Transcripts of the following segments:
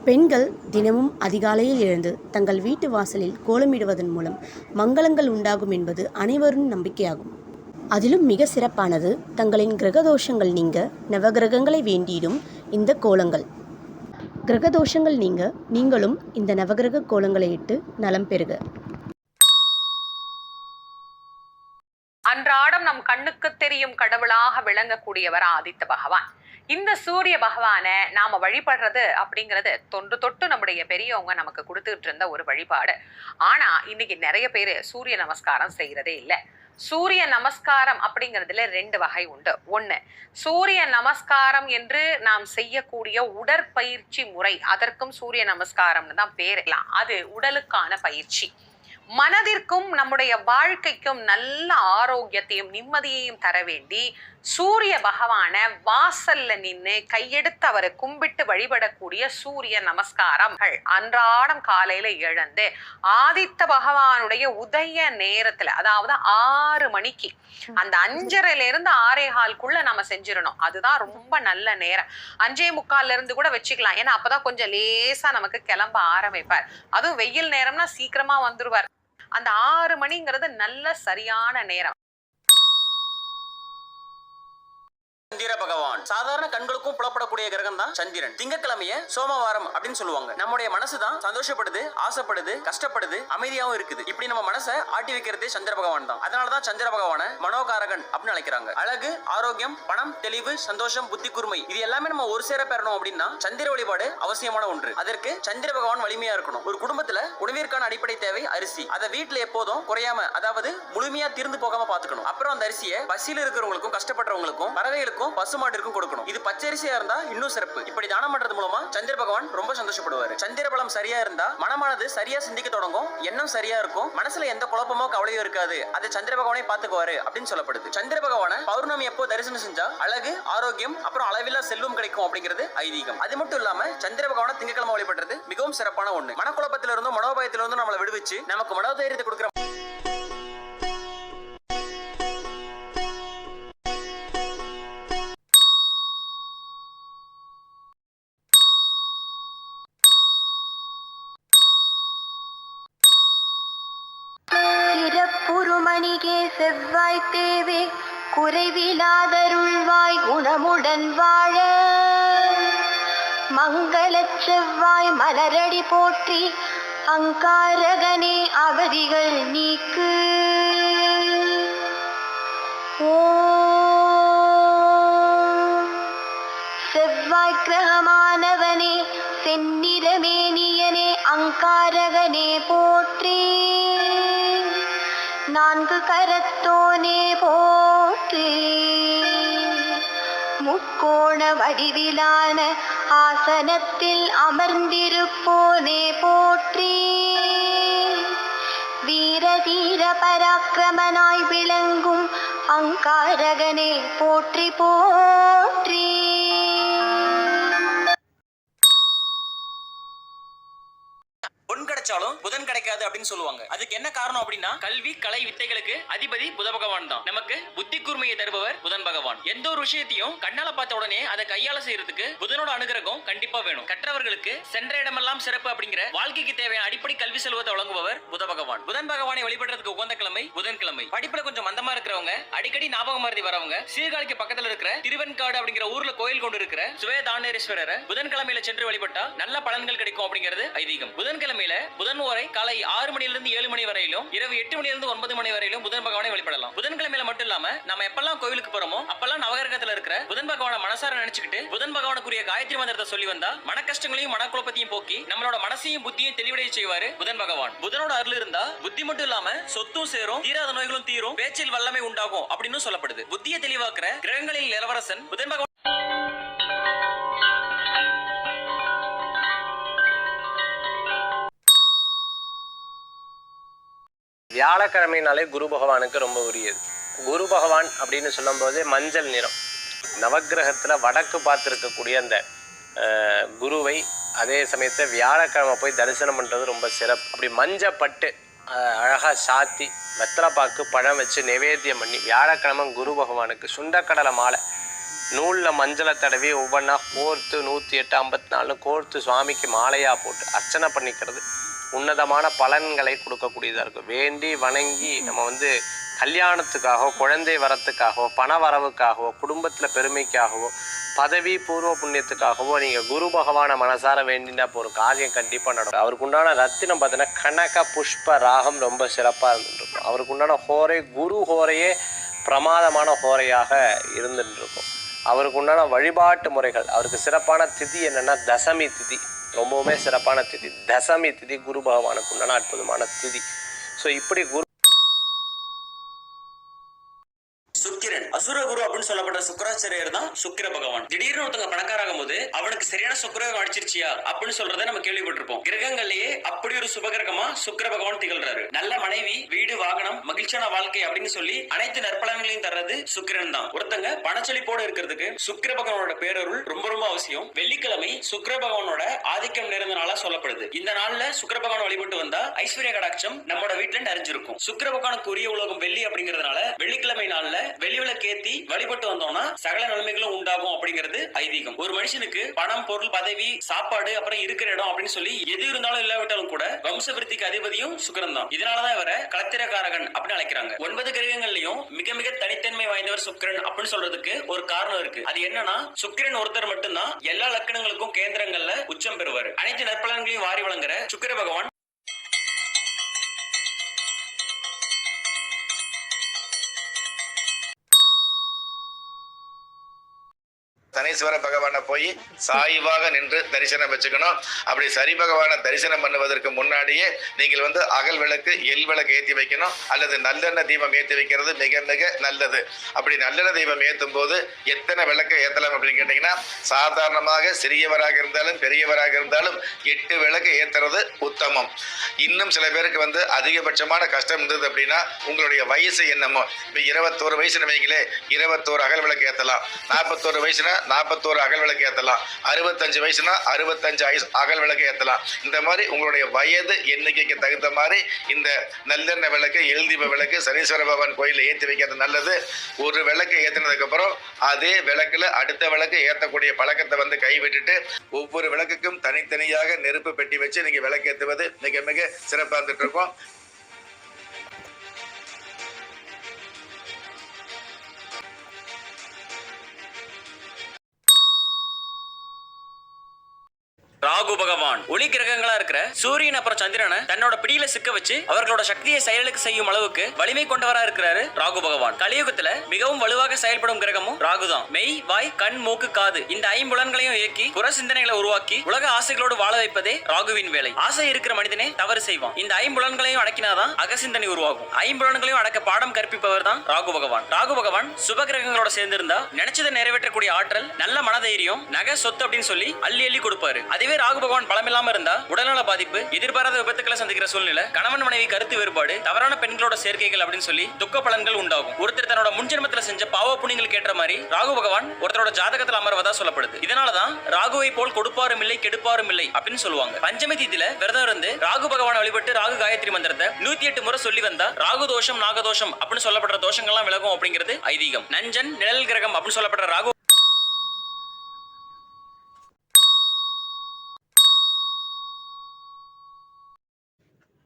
பெண்கள் தினமும் அதிகாலையில் எழுந்து தங்கள் வீட்டு வாசலில் கோலமிடுவதன் மூலம் மங்களங்கள் உண்டாகும் என்பது அனைவரும் நம்பிக்கையாகும். அதிலும் மிக சிறப்பானது தங்களின் கிரகதோஷங்கள் நீங்க நவகிரகங்களை வேண்டியிடும் இந்த கோலங்கள். கிரகதோஷங்கள் நீங்க நீங்களும் இந்த நவகிரக கோலங்களை இட்டு நலம் பெறுக. அன்றாடம் நம் கண்ணுக்கு தெரியும் கடவுளாக விளங்கக்கூடியவர் ஆதித்த பகவான். இந்த சூரிய பகவானை நாம வழிபடுறது அப்படிங்கிறது தொன்று தொட்டு நம்முடைய பெரியவங்க நமக்கு கொடுத்துட்டு இருந்த ஒரு வழிபாடு. ஆனா இன்னைக்கு நிறைய பேர் சூரிய நமஸ்காரம் செய்யறதே இல்லை. சூரிய நமஸ்காரம் அப்படிங்கிறதுல ரெண்டு வகை உண்டு. ஒண்ணு, சூரிய நமஸ்காரம் என்று நாம் செய்யக்கூடிய உடற்பயிற்சி முறை, அதற்கும் சூரிய நமஸ்காரம்னு தான் பேரெல்லாம். அது உடலுக்கான பயிற்சி. மனதிற்கும் நம்முடைய வாழ்க்கைக்கும் நல்ல ஆரோக்கியத்தையும் நிம்மதியையும் தர வேண்டி சூரிய பகவான வாசல்ல நின்று கையெடுத்து அவரை கும்பிட்டு வழிபடக்கூடிய சூரிய நமஸ்காரங்கள் அன்றாடம் காலையில எழுந்து ஆதித்த பகவானுடைய உதய நேரத்துல, அதாவது 6 மணிக்கு, அந்த 5:30 6:15 நம்ம செஞ்சிடணும். அதுதான் ரொம்ப நல்ல நேரம். 5:45 கூட வச்சுக்கலாம். ஏன்னா அப்பதான் கொஞ்சம் லேசா நமக்கு கிளம்ப ஆரம்பிப்பார். அதுவும் வெயில் நேரம்னா சீக்கிரமா வந்துருவார். அந்த 6 மணிங்கிறது நல்ல சரியான நேரம். சந்திர பகவான் சாதாரண கண்களுக்கும் புலப்படக்கூடிய கிரகம் தான் சந்திரன். திங்கக்கிழமைய சோமவாரம் அப்படின்னு சொல்லுவாங்க. நம்முடைய மனசு தான் சந்தோஷப்படுது, ஆசைப்படுது, கஷ்டப்படுது, அமைதியாவும் இருக்குது. இப்படி நம்ம மனசை ஆட்டி வைக்கிறதே சந்திர பகவான் தான். அதனாலதான் சந்திர பகவான மனோகாரகன் அப்படின்னு அழைக்கிறாங்க. அழகு, ஆரோக்கியம், பணம், தெளிவு, சந்தோஷம், புத்தி கூர்மை, இது எல்லாமே நம்ம ஒரு சேர பெறணும் அப்படின்னா சந்திர வழிபாடு அவசியமான ஒன்று. அதற்கு சந்திர பகவான் வலிமையா இருக்கணும். ஒரு குடும்பத்துல உணவிற்கான அடிப்படை தேவை அரிசி. அதை வீட்டுல எப்போதும் குறையாம, அதாவது முழுமையா தீர்ந்து போகாம பாத்துக்கணும். அப்புறம் அந்த அரிசியை பசியில இருக்கிறவங்களுக்கும் கஷ்டப்படுறவங்களுக்கும் பறவைகளுக்கும் பசுமாட்டிற்கும் கொடுக்கணும். இது பச்சரிசியா இருந்தா இன்னும் சிறப்பு. இப்படி தானம் பண்றது மூலமா சந்திர பகவான் ரொம்ப சந்தோஷப்படுவாரு. சந்திர பலம் சரியா இருந்தா மனமானது சரியா சிந்திக்க தொடங்கும், எண்ணம் சரியா இருக்கும், மனசுல எந்த குழப்பமோ கவலையோ இருக்காது. அதை சந்திர பகவானை பாத்துக்குவாரு அப்படின்னு சொல்லப்படுது. சந்திர பகவான பௌர்ணமி எப்போ தரிசனம் செஞ்சா அழகு, ஆரோக்கியம், அப்புறம் அளவில்லா செல்வம் கிடைக்கும் அப்படிங்கிறது ஐதீகம். அது மட்டும் இல்லாம சந்திர பகவான திங்கக்கிழமை வழிபடுறது மிகவும் சிறப்பான ஒண்ணு. மனக்குழப்பத்தில இருந்தும் மனோபயத்தில இருந்தும் நம்மளை விடுவிச்சு நமக்கு மனோதைரியத்தை கொடுக்கிற புருமணிகே செவ்வாய் தேவே குறைவிலாதருள்வாய் குணமுடன் வாழ மங்களச் செவ்வாய் மலரடி போற்றி அங்காரகனே அவதிகள் நீக்கு. செவ்வாய் கிரகமானவனே செந்நிறமேனியனே அங்காரகனே போற்றி. 4 கரத்தோனே போற்றி. முக்கோண வடிவிலான ஆசனத்தில் அமர்ந்திருப்போனே போற்றி. வீர தீர பராக்கிரமனாய் விளங்கும் அங்காரகனே போற்றி போற்றி. புதன் கிடைக்காது அப்படின்னு சொல்லுவாங்க. அதுக்கு என்ன காரணம் அப்படின்னா கல்வி, கலை, வித்தைகளுக்கு அதிபதி புத பகவான் தான். நமக்கு புத்தி கூர்மையை தருபவர் புதன் பகவான். எந்த ஒரு விஷயத்தையும் கண்ணால பார்த்த உடனே அதை கையால செய்யறதுக்கு புதனோட அனுகிரகம் கண்டிப்பா வேணும். கற்றவர்களுக்கு சென்ற இடமெல்லாம் சிறப்பு அப்படிங்கிற வாழ்க்கைக்கு தேவையான அடிப்படை கல்வி செல்வத்தை வழங்குபவர் புத பகவான். புதன் பகவானை வழிபடுறதுக்கு உகந்த கிழமை புதன்கிழமை. படிப்புல கொஞ்சம் மந்தமா இருக்கிறவங்க, அடிக்கடி ஞாபகம் மறதி வரவங்க, சீர்காழிக்கு பக்கத்துல இருக்கிற திருவெண்காடு அப்படிங்கிற ஊர்ல கோயில் கொண்டு இருக்கிற சுவேதானேஸ்வரரை புதன்கிழமையில சென்று வழிபட்டா நல்ல பலன்கள் கிடைக்கும் அப்படிங்கிறது ஐதீகம். புதன்கிழமையில புதன் ஓரை காலை 6 மணியிலிருந்து 7 மணி வரையிலும், இரவு 8 மணியிலிருந்து 9 மணி வரையிலும் புதன் பகவானை வழிபடலாம். புதன்கிழமையில மட்டும் இல்லாம நம்ம எப்பெல்லாம் கோயிலுக்கு போறோமோ அப்பெல்லாம் நவகிரகத்துல இருக்கிற புதன் பகவானை மனசார நினைச்சுக்கிட்டு புதன் பகவானுக்குரிய காயத்ரி மந்திரத்தை சொல்லி வந்தா மன கஷ்டங்களையும் மனக்குழப்பத்தையும் போக்கி நம்மளோட மனசையும் புத்தியும் தெளிவடைய செய்வாரு புதன் பகவான். புதனோட அருள் இருந்தா புத்தி மட்டும் இல்லாம சொத்தும் சேரும், தீராத நோய்களும் தீரும், பேச்சில் வல்லமை உண்டாகும் அப்படின்னு சொல்லப்படுது. புத்தியை தெளிவாக்குற கிரகங்களில் இளவரசன் புதன் பகவான். வியாழக்கிழமைனாலே குரு பகவானுக்கு ரொம்ப உரியது. குரு பகவான் அப்படின்னு சொல்லும்போது மஞ்சள் நிறம், நவக்கிரகத்தில் வடக்கு பார்த்துருக்கக்கூடிய அந்த குருவை அதே சமயத்தை வியாழக்கிழமை போய் தரிசனம் பண்ணுறது ரொம்ப சிறப்பு. அப்படி மஞ்சப்பட்டு அழகாக சாத்தி வெத்தலைப்பாக்கு பழம் வச்சு நைவேத்தியம் பண்ணி வியாழக்கிழமை குரு பகவானுக்கு சுண்டக்கடலை மாலை நூலில் மஞ்சளை தடவி ஒவ்வொன்றா கோர்த்து 108 54 கோர்த்து சுவாமிக்கு மாலையாக போட்டு அர்ச்சனை பண்ணிக்கிறது உன்னதமான பலன்களை கொடுக்கக்கூடியதாக இருக்கும். வேண்டி வணங்கி நம்ம கல்யாணத்துக்காகவோ குழந்தை வரத்துக்காகவோ பண வரவுக்காகவோ குடும்பத்தில் பெருமைக்காகவோ பதவி பூர்வ புண்ணியத்துக்காகவோ நீங்கள் குரு பகவானை மனசார வேண்டினா இப்போ ஒரு காரியம் கண்டிப்பாக நடக்கும். அவருக்கு உண்டான ரத்தினம் பார்த்தீங்கன்னா கனக புஷ்ப ராகம் ரொம்ப சிறப்பாக இருந்துருக்கும். அவருக்கு உண்டான ஹோரை குரு ஹோரையே பிரமாதமான ஹோரையாக இருந்துட்டுருக்கும். அவருக்கு உண்டான வழிபாட்டு முறைகள், அவருக்கு சிறப்பான திதி என்னென்னா தசமி திதி, ரொம்பவுமே சிறப்பான திதி. தசமி திதி குரு பகவானுக்கு உண்டான அற்புதமான திதி. ஸோ இப்படி சுக்கிரன் அசுரகுரு அப்படின்னு சொல்லப்பட்ட சுக்கராச்சாரியர் தான் சுக்கிர பகவான். திடீர்னு ஒருத்தங்க பணக்காராகும் போது அவனுக்கு சரியான சுக்கிரகம் அடிச்சிருச்சியா அப்படின்னு சொல்றதை நம்ம கேள்விப்பட்டிருப்போம். கிரகங்கள்லயே அப்படி ஒரு சுபகிரகமா சுக்கிர பகவான் திகழ்றாரு. நல்ல மனைவி, வீடு, வாகனம், மகிழ்ச்சியான வாழ்க்கை அப்படின்னு சொல்லி அனைத்து நற்பலன்களையும் தர்றது சுக்கிரன் தான். ஒருத்தங்க பணச்செழிப்போட இருக்கிறதுக்கு சுக்கிர பகவானோட பேரருள் ரொம்ப ரொம்ப அவசியம். வெள்ளிக்கிழமை சுக்கிர பகவானோட ஆதிக்கம் நிறைந்த நாளா சொல்லப்படுது. இந்த நாள்ல சுக்கிர பகவான் வழிபட்டு வந்தா ஐஸ்வர்ய கடாட்சம் நம்மோட வீட்டுல நிறைஞ்சிருக்கும். சுக்கிர பகவானுக்கு உரிய உலகம் வெள்ளி அப்படிங்கறதுனால வெள்ளிக்கிழமை நாள்ல வெள்ளி விளக்கேத்தி வழிபட்டு வந்தோம்னா சகல நன்மைகளும் உண்டாகும் அப்படிங்கிறது ஐதீகம். ஒரு மனுஷனுக்கு பணம், பொருள், பதவி, சாப்பாடு, அப்புறம் இருக்கிற இடம் அப்படின்னு சொல்லி எது இருந்தாலும் இல்லாவிட்டாலும் கூட வம்ச விருத்திக்கு அதிபதியும் சுக்கிரன் தான். இதனாலதான் இவரை களத்திரக்காரகன் அப்படின்னு அழைக்கிறாங்க. 9 கிரகங்கள்லயும் மிக மிக தனித்தன்மை வாய்ந்தவர் சுக்கிரன் அப்படின்னு சொல்றதுக்கு ஒரு காரணம் இருக்கு. அது என்னன்னா சுக்கிரன் ஒருத்தர் மட்டும்தான் எல்லா லக்கணங்களுக்கும் கேந்திரங்கள்ல உச்சம் பெறுவார். அனைத்து நற்பலன்களையும் வாரி வழங்குற சுக்கிர பகவான் சனீஸ்வர பகவானை போய் சாய்வாக நின்று தரிசனம் வச்சுக்கணும். அப்படி சரி பகவானை தரிசனம் பண்ணுவதற்கு முன்னாடியே நீங்கள் அகல் விளக்கு, எல் விளக்கு ஏற்றி வைக்கணும். அல்லது நல்லெண்ணெய் தீபம் ஏற்றி வைக்கிறது மிக மிக நல்லது. அப்படி நல்லெண்ணெய் தீபம் ஏற்றும் போது எத்தனை விளக்கு ஏற்றலாம் அப்படின்னு கேட்டிங்கன்னா, சாதாரணமாக சிறியவராக இருந்தாலும் பெரியவராக இருந்தாலும் 8 விளக்கு ஏற்றுறது உத்தமம். இன்னும் சில பேருக்கு அதிகபட்சமான கஷ்டம் இருந்தது அப்படின்னா, உங்களுடைய வயசு என்னமோ, இப்போ 21 வயசுன்னு வைங்களே, 21 அகல் விளக்கு ஏற்றலாம். 41 வயசுனா 41 அகல் விளக்கு ஏற்றலாம். 65 வயசுனா 65 அகல் விளக்கு ஏற்றலாம். இந்த மாதிரி உங்களுடைய வயது எண்ணிக்கைக்கு தகுந்த மாதிரி இந்த நல்லெண்ணெய் விளக்கு, எல் தீப விளக்கு சனீஸ்வர பகவான் கோயிலில் ஏற்றி வைக்கிறது நல்லது. ஒரு விளக்கு ஏற்றினதுக்கு அப்புறம் அதே விளக்குல அடுத்த விளக்கு ஏற்றக்கூடிய பழக்கத்தை கைவிட்டுட்டு ஒவ்வொரு விளக்குக்கும் தனித்தனியாக நெருப்பு பெட்டி வச்சு நீங்க விளக்கு ஏற்றுவது மிக மிக சிறப்பாக இருந்துட்டு இருக்கும். ராகு பகவான் ஒளி கிரகங்களா இருக்கிற சூரியன் அப்புறம் சந்திரனை தன்னோட பிடியில சிக்க வச்சு அவர்களோட சக்தியை செயலுக்கு செய்யும் அளவுக்கு வலிமை கொண்டவரா இருக்கிறாரு ராகு பகவான். கலியுகத்துல மிகவும் வலுவாக செயல்படும் கிரகமும் ராகுதான். மெய், வாய், கண், மூக்கு, காது இந்த 5 புலன்களையும் இயக்கி புற சிந்தனைகளை உருவாக்கி உலக ஆசைகளோடு வாழ வைப்பதே ராகுவின் வேலை. ஆசை இருக்கிற மனிதனே தவறு செய்வான். இந்த 5 புலன்களையும் அடக்கினாதான் அகசிந்தனை உருவாகும். 5 புலன்களையும் அடக்க பாடம் கற்பிப்பவர் தான் ராகு பகவான். ராகு பகவான் சுப கிரகங்களோட சேர்ந்திருந்தா நினைச்சதை நிறைவேற்றக்கூடிய ஆற்றல், நல்ல மனதைரியம், நகை, சொத்து அப்படின்னு சொல்லி அள்ளி அள்ளி கொடுப்பாரு. அதுவே ராகு பகவான் பலமில்லாம இருந்தா உடல்நல பாதிப்பு, எதிர்பாராத விபத்துக்களை சந்திக்கிற சூழ்நிலை, கணவன் மனைவி கருத்து வேறுபாடு, தவறான பெண்களோட சேர்க்கைகள் அப்படின்னு சொல்லி துக்க பலன்கள் உண்டாகும். ஒருத்தர் தன்னோட முன்ஜென்மத்துல செஞ்ச பாவ புண்ணியங்களுக்கு ஏற்ற மாதிரி ராகு பகவான் ஒருத்தரோட ஜாதகத்தில் அமர்வதா சொல்லப்படுது. இதனாலதான் ராகுவை போல் கொடுப்பாரும் இல்லை கெடுப்பாரும் இல்லை அப்படின்னு சொல்லுவாங்க. பஞ்சமி தீதியில விரதம் இருந்து ராகு பகவான் வழிபட்டு ராகு காயத்ரி மந்திரத்தை 108 முறை சொல்லி வந்தா ராகு தோஷம், நாகதோஷம் அப்படின்னு சொல்லப்படுற தோஷங்கள்லாம் விலகும் அப்படிங்கிறது ஐதீகம். நஞ்சன், நிழல் கிரகம் அப்படின்னு சொல்லப்படுற ராகு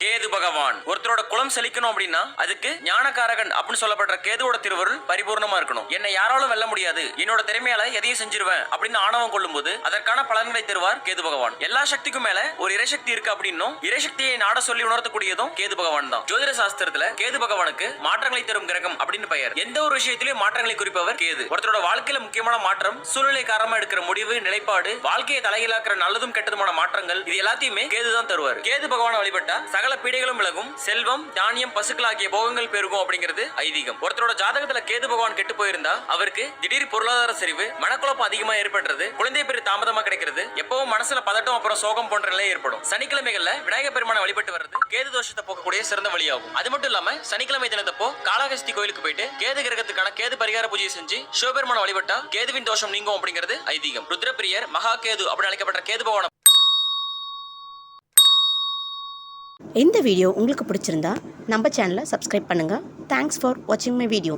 கேது பகவான். ஒருத்தரோட குலம் செழிக்கணும் அப்படின்னா அதுக்கு ஞானகாரகன் அப்படின்னு சொல்லப்படுற கேதுவோட திருவருள் பரிபூர்ணமா இருக்கணும். என்னை யாராலும் வெல்ல முடியாது, என்னோட திறமையால எதையும் செஞ்சிருவேன் அப்படின்னு ஆணவம் கொள்ளும் போது அதற்கான பலன்களை தருவார் கேது பகவான். எல்லா சக்திக்கும் மேல ஒரு இறைசக்தி இருக்கு அப்படின்னும் இறைசக்தியை நாட சொல்லி உணர்த்தக்கூடியதும் கேது பகவான் தான். ஜோதிட சாஸ்திரத்துல கேது பகவானுக்கு மாற்றங்களை தரும் கிரகம் அப்படின்னு பெயர். எந்த ஒரு விஷயத்திலும் மாற்றங்களை குறிப்பவர் கேது. ஒருத்தரோட வாழ்க்கையில முக்கியமான மாற்றம், சூழ்நிலை காரணமா எடுக்கிற முடிவு, நிலைப்பாடு, வாழ்க்கையை தலையிலாக்குற நல்லதும் கெட்டதுமான மாற்றங்கள், இது எல்லாத்தையுமே கேது தான் தருவார். கேது பகவான் வழிபட்டா சகல பீடைகளும் விலகும், செல்வம், தானியம், பசுக்கள் ஆகிய போகங்கள் பெருகும் அப்படிங்கிறது ஐதீகம். ஒருத்தரோட ஜாதகத்துல கேது பகவான் கெட்டு போயிருந்தா அவருக்கு திடீர் பொருளாதார சரிவு, மனக்குழப்பம் அதிகமா ஏற்படுறது, குழந்தை பேரு தாமதமா கிடைக்கிறது, எப்பவும் மனசுல பதட்டம் அப்புறம் சோகம் போன்ற நிலை ஏற்படும். சனிக்கிழமைகள்ல விநாயகர் பெருமானை வழிபட்டு வர்றது கேது தோஷத்தை போக்கக்கூடிய சிறந்த வழியாகும். அது மட்டும் இல்லாம சனிக்கிழமை தினத்தப்போ காளஹஸ்தி கோயிலுக்கு போயிட்டு கேது கிரகத்துக்கான கேது பரிகார பூஜையை செஞ்சு சிவபெருமானை வழிபட்டா கேதுவின் தோஷம் நீங்கும் அப்படிங்கிறது ஐதீகம். ருத்ரபிரியர், மகா கேது அப்படின்னு அழைக்கப்பட்ட கேது பகவான். இந்த வீடியோ உங்களுக்கு பிடிச்சிருந்தா நம்ம சேனலை சப்ஸ்கிரைப் பண்ணுங்கள். தேங்க்ஸ் ஃபார் வாட்சிங் மை வீடியோ.